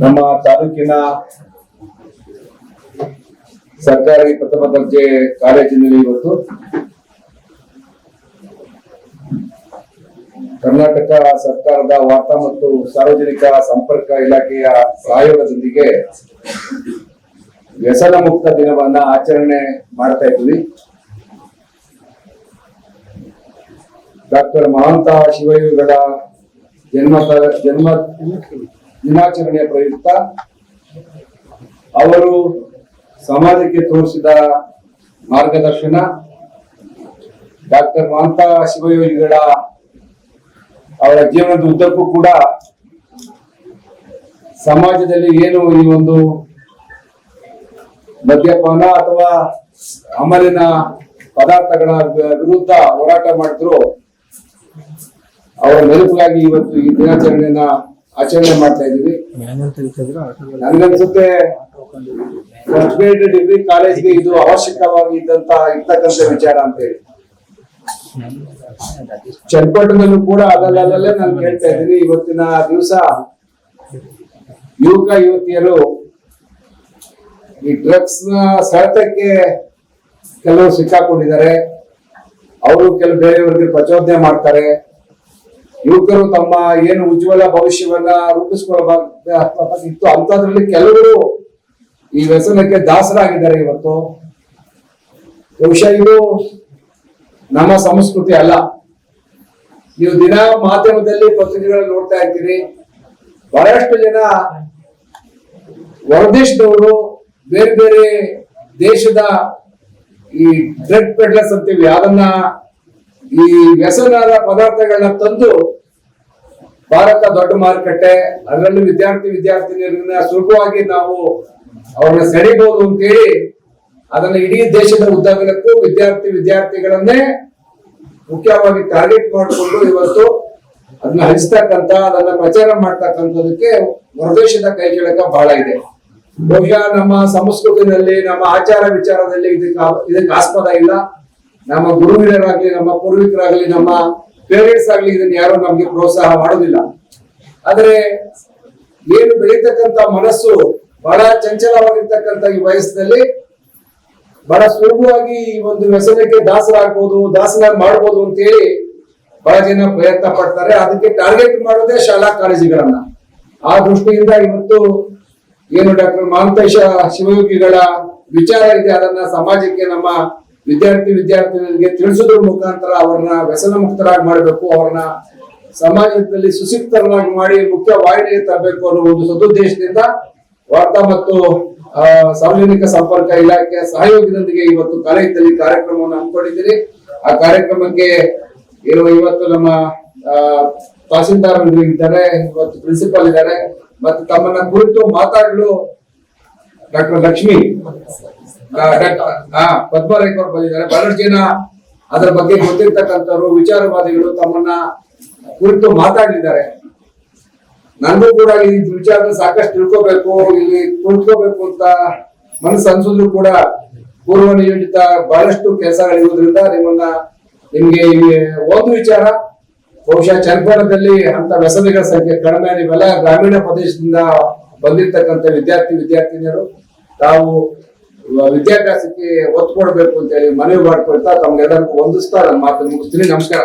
ನಮ್ಮ ತಾಲೂಕಿನ ಸರ್ಕಾರಿ ಪ್ರಥಮ ದರ್ಜೆ ಕಾಲೇಜಿನಲ್ಲಿ ಇವತ್ತು ಕರ್ನಾಟಕ ಸರ್ಕಾರದ ವಾರ್ತಾ ಮತ್ತು ಸಾರ್ವಜನಿಕ ಸಂಪರ್ಕ ಇಲಾಖೆಯ ಸಹಯೋಗದೊಂದಿಗೆ ವ್ಯಸನ ಮುಕ್ತ ದಿನವನ್ನ ಆಚರಣೆ ಮಾಡ್ತಾ ಇದ್ವಿ. ಡಾಕ್ಟರ್ ಮಹಾಂತ ಶಿವಯೋಗಿಗಳ ಜನ್ಮ ದಿನಾಚರಣೆಯ ಪ್ರಯುಕ್ತ ಅವರು ಸಮಾಜಕ್ಕೆ ತೋರಿಸಿದ ಮಾರ್ಗದರ್ಶನ, ಡಾಕ್ಟರ್ ಮಹಾಂತ ಶಿವಯೋಗಿಗಳ ಅವರ ಜೀವನದ ಉದ್ದಕ್ಕೂ ಕೂಡ ಸಮಾಜದಲ್ಲಿ ಏನು ಈ ಒಂದು ಮದ್ಯಪಾನ ಅಥವಾ ಅಮಲಿನ ಪದಾರ್ಥಗಳ ವಿರುದ್ಧ ಹೋರಾಟ ಮಾಡಿದ್ರು, ಅವರ ನೆನಪಿಗಾಗಿ ಇವತ್ತು ಈ ದಿನಾಚರಣೆಯನ್ನ ಆಚರಣೆ ಮಾಡ್ತಾ ಇದ್ದೀವಿ. ನನ್ಗನ್ಸುತ್ತೆ ಫಸ್ಟ್ ಗ್ರೇಡ್ ಡಿಗ್ರಿ ಕಾಲೇಜ್ಗೆ ಇದು ಅವಶ್ಯಕವಾಗಿ ಇರ್ತಕ್ಕಂಥ ವಿಚಾರ ಅಂತ ಹೇಳಿ. ಚನ್ನಪಟ್ಟಣದಲ್ಲೂ ಕೂಡ ಅದಲ್ಲೇ ನಾನು ಕೇಳ್ತಾ ಇದ್ದೀನಿ. ಇವತ್ತಿನ ದಿವಸ ಯುವಕ ಯುವತಿಯರು ಈ ಡ್ರಗ್ಸ್ ನ ಸೆಳೆತಕ್ಕೆ ಕೆಲವರು ಸಿಕ್ಕಾಕೊಂಡಿದ್ದಾರೆ. ಅವರು ಕೆಲವು ಬೇರೆಯವರಿಗೆ ಪ್ರಚೋದನೆ ಮಾಡ್ತಾರೆ. ಯುವಕರು ತಮ್ಮ ಏನು ಉಜ್ವಲ ಭವಿಷ್ಯವನ್ನ ರೂಪಿಸ್ಕೊಳ್ಬೇಕಾಗಿತ್ತು ಅಂತದ್ರಲ್ಲಿ ಕೆಲವರು ಈ ವ್ಯಸನಕ್ಕೆ ದಾಸರಾಗಿದ್ದಾರೆ. ಇವತ್ತು ಬಹುಶಃ ಇದು ನಮ್ಮ ಸಂಸ್ಕೃತಿ ಅಲ್ಲ. ನೀವು ದಿನ ಮಾಧ್ಯಮದಲ್ಲಿ ಪತ್ರಿಕೆಗಳಲ್ಲಿ ನೋಡ್ತಾ ಇರ್ತೀರಿ, ಬಹಳಷ್ಟು ಜನ ಹೊರದೇಶದವರು ಬೇರೆ ಬೇರೆ ದೇಶದ ಈ ಡ್ರಗ್ ಪೆಡ್ಲರ್ಸ್ ಅಂತೀವಿ, ಅದನ್ನ ಈ ವ್ಯಸನದ ಪದಾರ್ಥಗಳನ್ನ ತಂದು ಭಾರತ ದೊಡ್ಡ ಮಾರುಕಟ್ಟೆ, ಅದರಲ್ಲೂ ವಿದ್ಯಾರ್ಥಿನಿಯರನ್ನ ಸುಲಭವಾಗಿ ನಾವು ಅವ್ರನ್ನ ಸೆಳಿಬಹುದು ಅಂತೇಳಿ ಅದನ್ನ ಇಡೀ ದೇಶದ ಉದ್ದಗಲಕ್ಕೂ ವಿದ್ಯಾರ್ಥಿಗಳನ್ನೇ ಮುಖ್ಯವಾಗಿ ಟಾರ್ಗೆಟ್ ಮಾಡಿಕೊಂಡು ಇವತ್ತು ಅದನ್ನ ಹಂಚತಕ್ಕಂತ, ಅದನ್ನ ಪ್ರಚಾರ ಮಾಡ್ತಕ್ಕಂಥದಕ್ಕೆ ಹೊರದೇಶದ ಕೈ ಕೆಳಕ ಬಹಳ ಇದೆ. ಬಹುಶಃ ನಮ್ಮ ಸಂಸ್ಕೃತಿನಲ್ಲಿ, ನಮ್ಮ ಆಚಾರ ವಿಚಾರದಲ್ಲಿ ಇದಕ್ಕೆ ಆಸ್ಪದ ಇಲ್ಲ. ನಮ್ಮ ಗುರುಹಿರಿಯರಾಗ್ಲಿ, ನಮ್ಮ ಪೂರ್ವಿಕರಾಗ್ಲಿ, ನಮ್ಮ ಪೇರೆಂಟ್ಸ್ ಆಗ್ಲಿ ಇದನ್ನ ಯಾರು ನಮ್ಗೆ ಪ್ರೋತ್ಸಾಹ ಮಾಡೋದಿಲ್ಲ. ಆದ್ರೆ ಏನು ಬೆಳೀತಕ್ಕಂತ ಮನಸ್ಸು ಬಹಳ ಚಂಚಲವಾಗಿರ್ತಕ್ಕಂಥ ಈ ವಯಸ್ಸಿನಲ್ಲಿ ಬಹಳ ಸುಲಭವಾಗಿ ಈ ಒಂದು ವ್ಯಸನಕ್ಕೆ ದಾಸನ ಮಾಡ್ಬೋದು ಅಂತ ಹೇಳಿ ಬಹಳ ಜನ ಪ್ರಯತ್ನ ಪಡ್ತಾರೆ. ಅದಕ್ಕೆ ಟಾರ್ಗೆಟ್ ಮಾಡೋದೇ ಶಾಲಾ ಕಾಲೇಜುಗಳನ್ನ. ಆ ದೃಷ್ಟಿಯಿಂದ ಇವತ್ತು ಏನು ಡಾಕ್ಟರ್ ಮಹಾಂತ ಶಿವಯೋಗಿಗಳ ವಿಚಾರ ಇದೆ, ಅದನ್ನ ಸಮಾಜಕ್ಕೆ ನಮ್ಮ ವಿದ್ಯಾರ್ಥಿನಿಯರಿಗೆ ತಿಳಿಸೋದ್ರ ಮುಖಾಂತರ ಅವ್ರನ್ನ ವ್ಯಸನ ಮುಕ್ತರಾಗಿ ಮಾಡಬೇಕು, ಅವ್ರನ್ನ ಸಮಾಜದಲ್ಲಿ ಸುಶಿಕ್ತರನ್ನಾಗಿ ಮಾಡಿ ಮುಖ್ಯ ವಾಹಿನಿಗೆ ತರಬೇಕು ಅನ್ನೋ ಒಂದು ಸದುದ್ದೇಶದಿಂದ ವಾರ್ತಾ ಮತ್ತು ಸಾರ್ವಜನಿಕ ಸಂಪರ್ಕ ಇಲಾಖೆಯ ಸಹಯೋಗದೊಂದಿಗೆ ಇವತ್ತು ಕಾಲೇಜಿನಲ್ಲಿ ಕಾರ್ಯಕ್ರಮವನ್ನು ಹಮ್ಮಿಕೊಂಡಿದ್ದೀರಿ. ಆ ಕಾರ್ಯಕ್ರಮಕ್ಕೆ ಇವತ್ತು ನಮ್ಮ ತಹಸೀಲ್ದಾರ್ ಇದ್ದಾರೆ, ಇವತ್ತು ಪ್ರಿನ್ಸಿಪಾಲ್ ಇದ್ದಾರೆ, ಮತ್ತು ತಮ್ಮನ್ನ ಕುರಿತು ಮಾತಾಡಲು ಡಾಕ್ಟರ್ ಲಕ್ಷ್ಮಿ ಪದ್ಮರೇಖ್ ಅವರು ಬಂದಿದ್ದಾರೆ. ಬಹಳಷ್ಟು ಜನ ಅದರ ಬಗ್ಗೆ ಗೊತ್ತಿರ್ತಕ್ಕಂಥವ್ರು, ವಿಚಾರವಾದಿಗಳು ತಮ್ಮನ್ನ ಕುರಿತು ಮಾತಾಡಿದ್ದಾರೆ. ನನಗೂ ಕೂಡ ಈ ವಿಚಾರದ ಸಾಕಷ್ಟು ತಿಳ್ಕೋಬೇಕು, ಇಲ್ಲಿ ಕುಳಿತುಕೋಬೇಕು ಅಂತ ಮನಸ್ಸು ಅನ್ಸಿದ್ರು ಕೂಡ ಪೂರ್ವ ನಿಯೋಜಿತ ಬಹಳಷ್ಟು ಕೆಲಸಗಳಿರುವುದರಿಂದ ನಿಮ್ಗೆ ಒಂದು ವಿಚಾರ, ಬಹುಶಃ ಚನ್ನಪಟ್ಟಣದಲ್ಲಿ ಅಂತ ವ್ಯಸನಿಗಳ ಸಂಖ್ಯೆ ಕಡಿಮೆ. ನೀವೆಲ್ಲ ಗ್ರಾಮೀಣ ಪ್ರದೇಶದಿಂದ ಬಂದಿರ್ತಕ್ಕಂಥ ವಿದ್ಯಾರ್ಥಿನಿಯರು ತಾವು ವಿದ್ಯಾಭ್ಯಾಸಕ್ಕೆ ಒತ್ತು ಕೊಡಬೇಕು ಅಂತ ಹೇಳಿ ಮನವಿ ಮಾಡ್ಕೊಳ್ತಾ ತಮ್ಗೆಲ್ಲರಿಗೂ ವಂದಿಸ್ತಾ ನನ್ನ ಮಾತನ್ನು ಮುಗಿಸ್ತೀನಿ. ನಮಸ್ಕಾರ.